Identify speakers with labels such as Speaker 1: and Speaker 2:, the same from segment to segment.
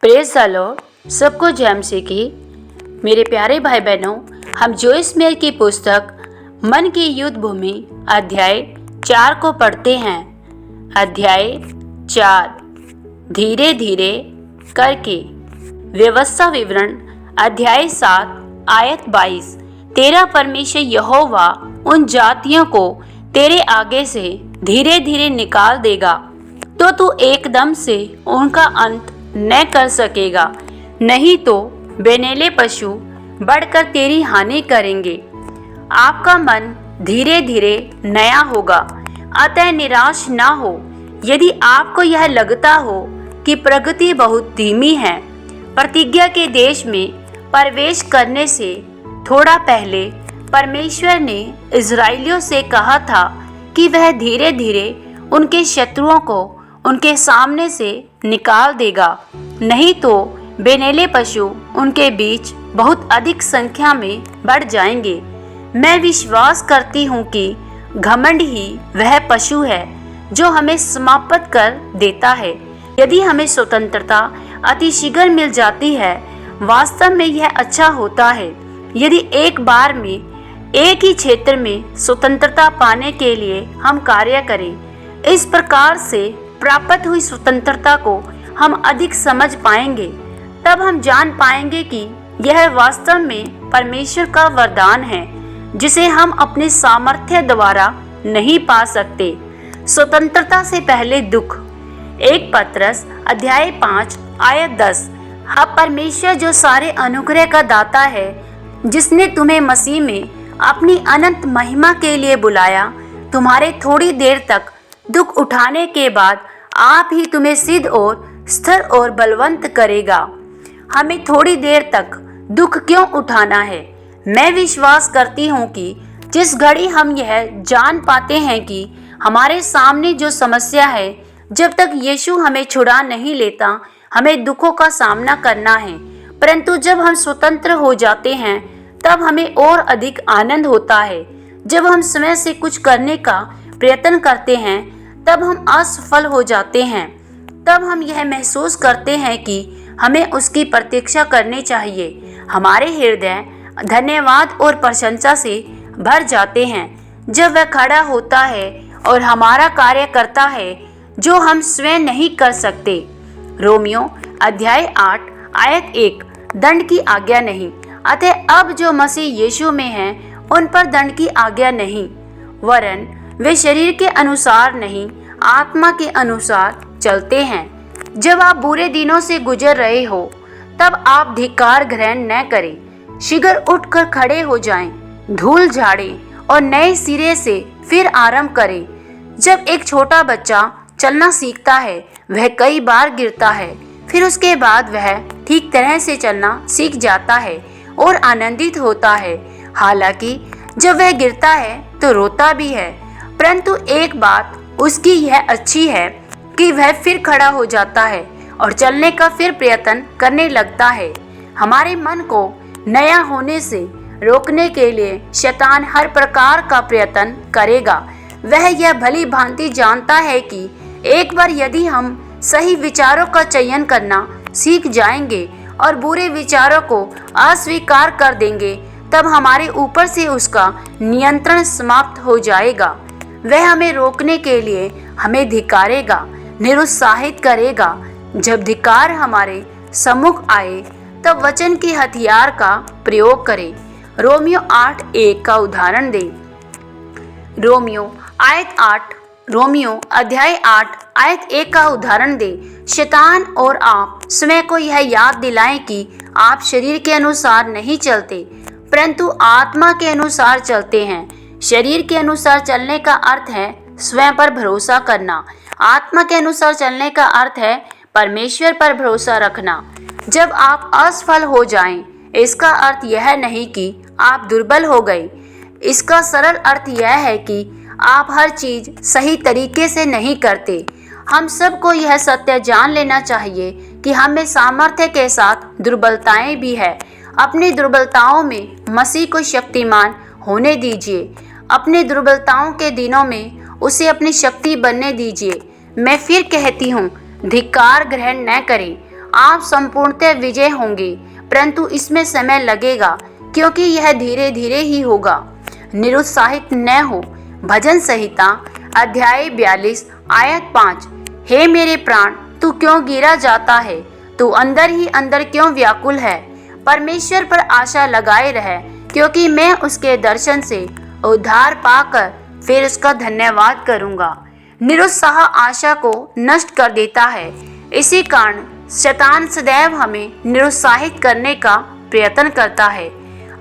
Speaker 1: Praise the Lord. सबको जय मसीह की। मेरे प्यारे भाई बहनों, हम जोइस मेयर की पुस्तक मन की युद्ध भूमि अध्याय 4 को पढ़ते हैं। अध्याय 4 धीरे धीरे करके। व्यवस्था विवरण अध्याय 7 आयत 22। तेरा परमेश्वर यहोवा उन जातियों को तेरे आगे से धीरे धीरे निकाल देगा, तो तू एकदम से उनका अंत न कर सकेगा, नहीं तो बेनेले पशु बढ़कर तेरी हानि करेंगे। आपका मन धीरे धीरे नया होगा, अतः निराश ना हो। यदि आपको यह लगता हो कि प्रगति बहुत धीमी है, प्रतिज्ञा के देश में प्रवेश करने से थोड़ा पहले परमेश्वर ने इज़राइलियों से कहा था कि वह धीरे धीरे उनके शत्रुओं को उनके सामने से निकाल देगा, नहीं तो बेनेले पशु उनके बीच बहुत अधिक संख्या में बढ़ जाएंगे। मैं विश्वास करती हूँ कि घमंड ही वह पशु है जो हमें समाप्त कर देता है। यदि हमें स्वतंत्रता अतिशीघ्र मिल जाती है, वास्तव में यह अच्छा होता है। यदि एक बार में एक ही क्षेत्र में स्वतंत्रता पाने के लिए हम कार्य करें, इस प्रकार से प्राप्त हुई स्वतंत्रता को हम अधिक समझ पाएंगे। तब हम जान पाएंगे कि यह वास्तव में परमेश्वर का वरदान है, जिसे हम अपने सामर्थ्य द्वारा नहीं पा सकते। स्वतंत्रता से पहले दुख। 1 पतरस अध्याय 5 आयत 10। हाँ, परमेश्वर जो सारे अनुग्रह का दाता है, जिसने तुम्हें मसीह में अपनी अनंत महिमा के लिए बुलाया, तुम्हारे थोड़ी देर तक दुख उठाने के बाद आप ही तुम्हें सिद्ध और स्थिर और बलवंत करेगा। हमें थोड़ी देर तक दुख क्यों उठाना है? मैं विश्वास करती हूँ कि जिस घड़ी हम यह जान पाते हैं कि हमारे सामने जो समस्या है, जब तक यीशु हमें छुड़ा नहीं लेता, हमें दुखों का सामना करना है। परंतु जब हम स्वतंत्र हो जाते हैं, तब हमें और अधिक आनंद होता है। जब हम स्वयं से कुछ करने का प्रयत्न करते हैं, तब हम असफल हो जाते हैं। तब हम यह महसूस करते हैं कि हमें उसकी प्रतीक्षा करनी चाहिए। हमारे हृदय धन्यवाद और प्रशंसा से भर जाते हैं जब वह खड़ा होता है और हमारा कार्य करता है जो हम स्वयं नहीं कर सकते। रोमियो अध्याय 8 आयत 1। दंड की आज्ञा नहीं, अतः अब जो मसीह यीशु में हैं, उन पर दंड की आज्ञा नहीं, वरन वे शरीर के अनुसार नहीं, आत्मा के अनुसार चलते हैं। जब आप बुरे दिनों से गुजर रहे हो, तब आप धिक्कार ग्रहण न करें। शीघ्र उठकर खड़े हो जाएं, धूल झाड़ें और नए सिरे से फिर आरंभ करें। जब एक छोटा बच्चा चलना सीखता है, वह कई बार गिरता है, फिर उसके बाद वह ठीक तरह से चलना सीख जाता है और आनंदित होता है। हालांकि जब वह गिरता है तो रोता भी है, परंतु एक बात उसकी यह अच्छी है कि वह फिर खड़ा हो जाता है और चलने का फिर प्रयत्न करने लगता है। हमारे मन को नया होने से रोकने के लिए शैतान हर प्रकार का प्रयत्न करेगा। वह यह भली भांति जानता है कि एक बार यदि हम सही विचारों का चयन करना सीख जाएंगे और बुरे विचारों को अस्वीकार कर देंगे, तब हमारे ऊपर से उसका नियंत्रण समाप्त हो जाएगा। वह हमें रोकने के लिए हमें धिक्कारेगा, निरुत्साहित करेगा। जब धिक्कार हमारे सम्मुख आए, तब वचन के हथियार का प्रयोग करें। रोमियो 8:1 का उदाहरण दें। रोमियो अध्याय 8 आयत 1 का उदाहरण दें। शैतान और आप स्वयं को यह याद दिलाएं कि आप शरीर के अनुसार नहीं चलते, परंतु आत्मा के अनुसार चलते हैं। शरीर के अनुसार चलने का अर्थ है स्वयं पर भरोसा करना। आत्मा के अनुसार चलने का अर्थ है परमेश्वर पर भरोसा रखना। जब आप असफल हो जाएं, इसका अर्थ यह नहीं कि आप दुर्बल हो गए। इसका सरल अर्थ यह है कि आप हर चीज सही तरीके से नहीं करते। हम सबको यह सत्य जान लेना चाहिए कि हमें सामर्थ्य के साथ दुर्बलताएं भी है। अपनी दुर्बलताओं में मसीह को शक्तिमान होने दीजिए। अपनी दुर्बलताओं के दिनों में उसे अपनी शक्ति बनने दीजिए। मैं फिर कहती हूँ, धिक्कार ग्रहण न करें आप संपूर्णतः विजय होंगे, परंतु इसमें समय लगेगा क्योंकि यह धीरे धीरे ही होगा। निरुत्साहित न हो। भजन संहिता अध्याय 42 आयत 5। हे मेरे प्राण, तू क्यों गिरा जाता है? तू अंदर ही अंदर क्यों व्याकुल है? परमेश्वर पर आशा लगाए रहे, क्योंकि मैं उसके दर्शन से उद्धार पाकर फिर उसका धन्यवाद करूंगा। निरुत्साह आशा को नष्ट कर देता है। इसी कारण शैतान सदैव हमें निरुत्साहित करने का प्रयत्न करता है।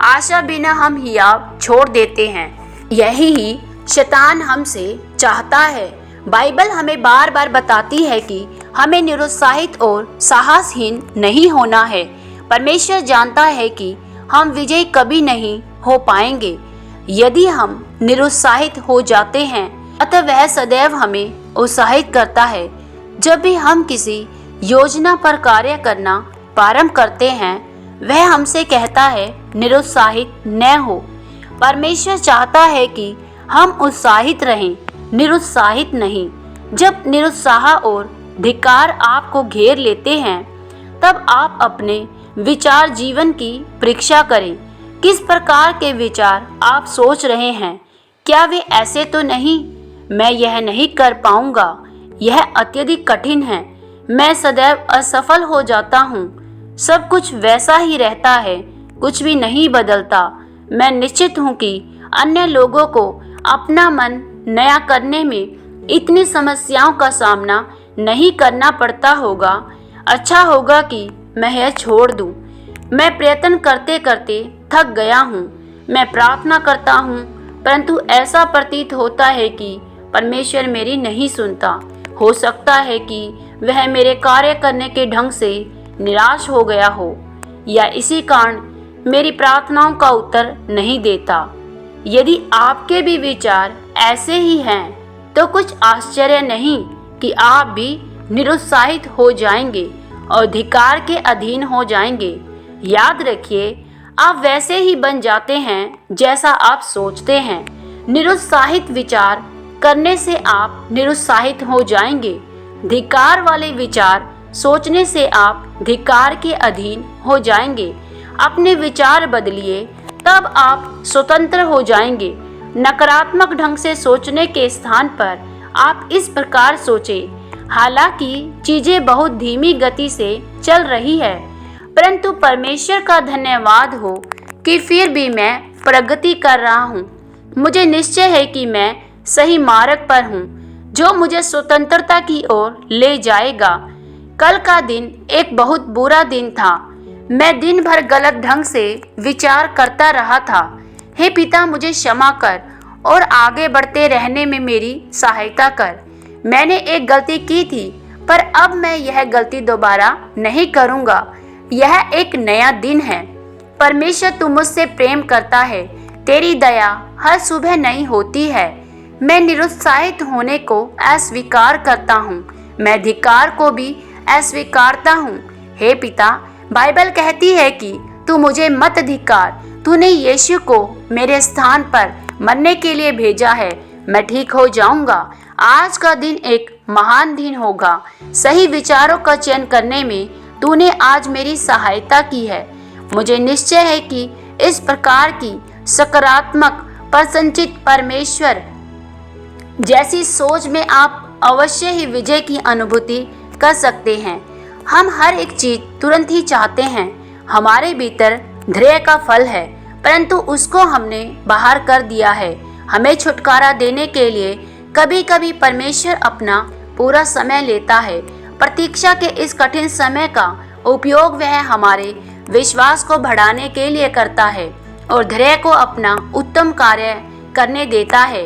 Speaker 1: आशा बिना हम हियाव छोड़ देते हैं। यही ही शैतान हमसे चाहता है। बाइबल हमें बार बार बताती है कि हमें निरुत्साहित और साहसहीन नहीं होना है। परमेश्वर जानता है कि हम विजयी कभी नहीं हो पाएंगे यदि हम निरुत्साहित हो जाते हैं। अतः वह सदैव हमें उत्साहित करता है। जब भी हम किसी योजना पर कार्य करना प्रारंभ करते हैं, वह हमसे कहता है निरुत्साहित न हो। परमेश्वर चाहता है कि हम उत्साहित रहें, निरुत्साहित नहीं। जब निरुत्साह और धिक्कार आपको घेर लेते हैं, तब आप अपने विचार जीवन की परीक्षा करें। किस प्रकार के विचार आप सोच रहे हैं? क्या वे ऐसे तो नहीं, मैं यह नहीं कर पाऊंगा, यह अत्यधिक कठिन है, मैं सदैव असफल हो जाता हूँ, सब कुछ वैसा ही रहता है, कुछ भी नहीं बदलता। मैं निश्चित हूँ कि अन्य लोगों को अपना मन नया करने में इतनी समस्याओं का सामना नहीं करना पड़ता होगा। अच्छा होगा कि मैं यह छोड़ दूँ। मैं प्रयत्न करते करते थक गया हूँ। मैं प्रार्थना करता हूँ, परंतु ऐसा प्रतीत होता है कि परमेश्वर मेरी नहीं सुनता। हो सकता है कि वह मेरे कार्य करने के ढंग से निराश हो गया हो, या इसी कारण मेरी प्रार्थनाओं का उत्तर नहीं देता। यदि आपके भी विचार ऐसे ही हैं, तो कुछ आश्चर्य नहीं कि आप भी निरुत्साहित हो जाएंगे और धिक्कार के अधीन हो जाएंगे। याद रखिए, आप वैसे ही बन जाते हैं जैसा आप सोचते हैं। निरुत्साहित विचार करने से आप निरुत्साहित हो जाएंगे। धिक्कार वाले विचार सोचने से आप धिक्कार के अधीन हो जाएंगे। अपने विचार बदलिए, तब आप स्वतंत्र हो जाएंगे। नकारात्मक ढंग से सोचने के स्थान पर आप इस प्रकार सोचें, हालांकि चीजें बहुत धीमी गति से चल रही है, परंतु परमेश्वर का धन्यवाद हो कि फिर भी मैं प्रगति कर रहा हूँ। मुझे निश्चय है कि मैं सही मार्ग पर हूँ, जो मुझे स्वतंत्रता की ओर ले जाएगा। कल का दिन एक बहुत बुरा दिन था। मैं दिन भर गलत ढंग से विचार करता रहा था। हे पिता, मुझे क्षमा कर और आगे बढ़ते रहने में मेरी सहायता कर। मैंने एक गलती की थी, पर अब मैं यह गलती दोबारा नहीं करूँगा। यह एक नया दिन है। परमेश्वर, तू मुझसे प्रेम करता है। तेरी दया हर सुबह नई होती है। मैं निरुत्साहित होने को अस्वीकार करता हूँ। मैं धिक्कार को भी अस्वीकारता हूँ। हे पिता, बाइबल कहती है कि तू मुझे मत धिक्कार। तूने यीशु को मेरे स्थान पर मरने के लिए भेजा है। मैं ठीक हो जाऊंगा। आज का दिन एक महान दिन होगा। सही विचारों का चयन करने में तूने आज मेरी सहायता की है। मुझे निश्चय है कि इस प्रकार की सकारात्मक प्रसन्नचित परमेश्वर जैसी सोच में आप अवश्य ही विजय की अनुभूति कर सकते हैं। हम हर एक चीज तुरंत ही चाहते हैं। हमारे भीतर धैर्य का फल है, परंतु उसको हमने बाहर कर दिया है। हमें छुटकारा देने के लिए कभी कभी परमेश्वर अपना पूरा समय लेता है। प्रतीक्षा के इस कठिन समय का उपयोग वह हमारे विश्वास को बढ़ाने के लिए करता है और धैर्य को अपना उत्तम कार्य करने देता है।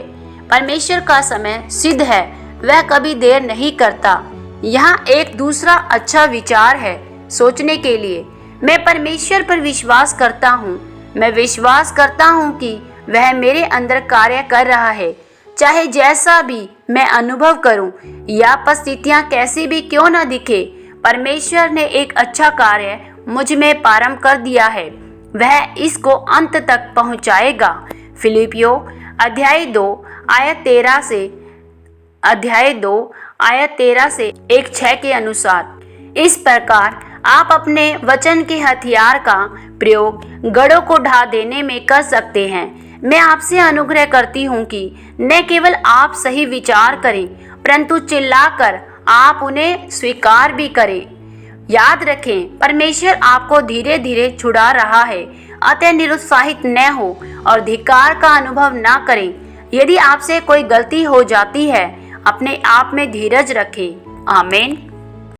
Speaker 1: परमेश्वर का समय सिद्ध है, वह कभी देर नहीं करता। यहाँ एक दूसरा अच्छा विचार है सोचने के लिए। मैं परमेश्वर पर विश्वास करता हूँ। मैं विश्वास करता हूँ कि वह मेरे अंदर कार्य कर रहा है, चाहे जैसा भी मैं अनुभव करूँ या परिस्थितियाँ कैसी भी क्यों न दिखे। परमेश्वर ने एक अच्छा कार्य मुझ में प्रारंभ कर दिया है, वह इसको अंत तक पहुँचाएगा। फिलिपियों अध्याय 2 आयत 13 से 1:6 के अनुसार, इस प्रकार आप अपने वचन के हथियार का प्रयोग गढ़ों को ढा देने में कर सकते हैं। मैं आपसे अनुग्रह करती हूँ कि न केवल आप सही विचार करें, परंतु चिल्लाकर आप उन्हें स्वीकार भी करें। याद रखें, परमेश्वर आपको धीरे धीरे छुड़ा रहा है। अतः निरुत्साहित न हो और धिक्कार का अनुभव न करें। यदि आपसे कोई गलती हो जाती है, अपने आप में धीरज रखें। आमीन।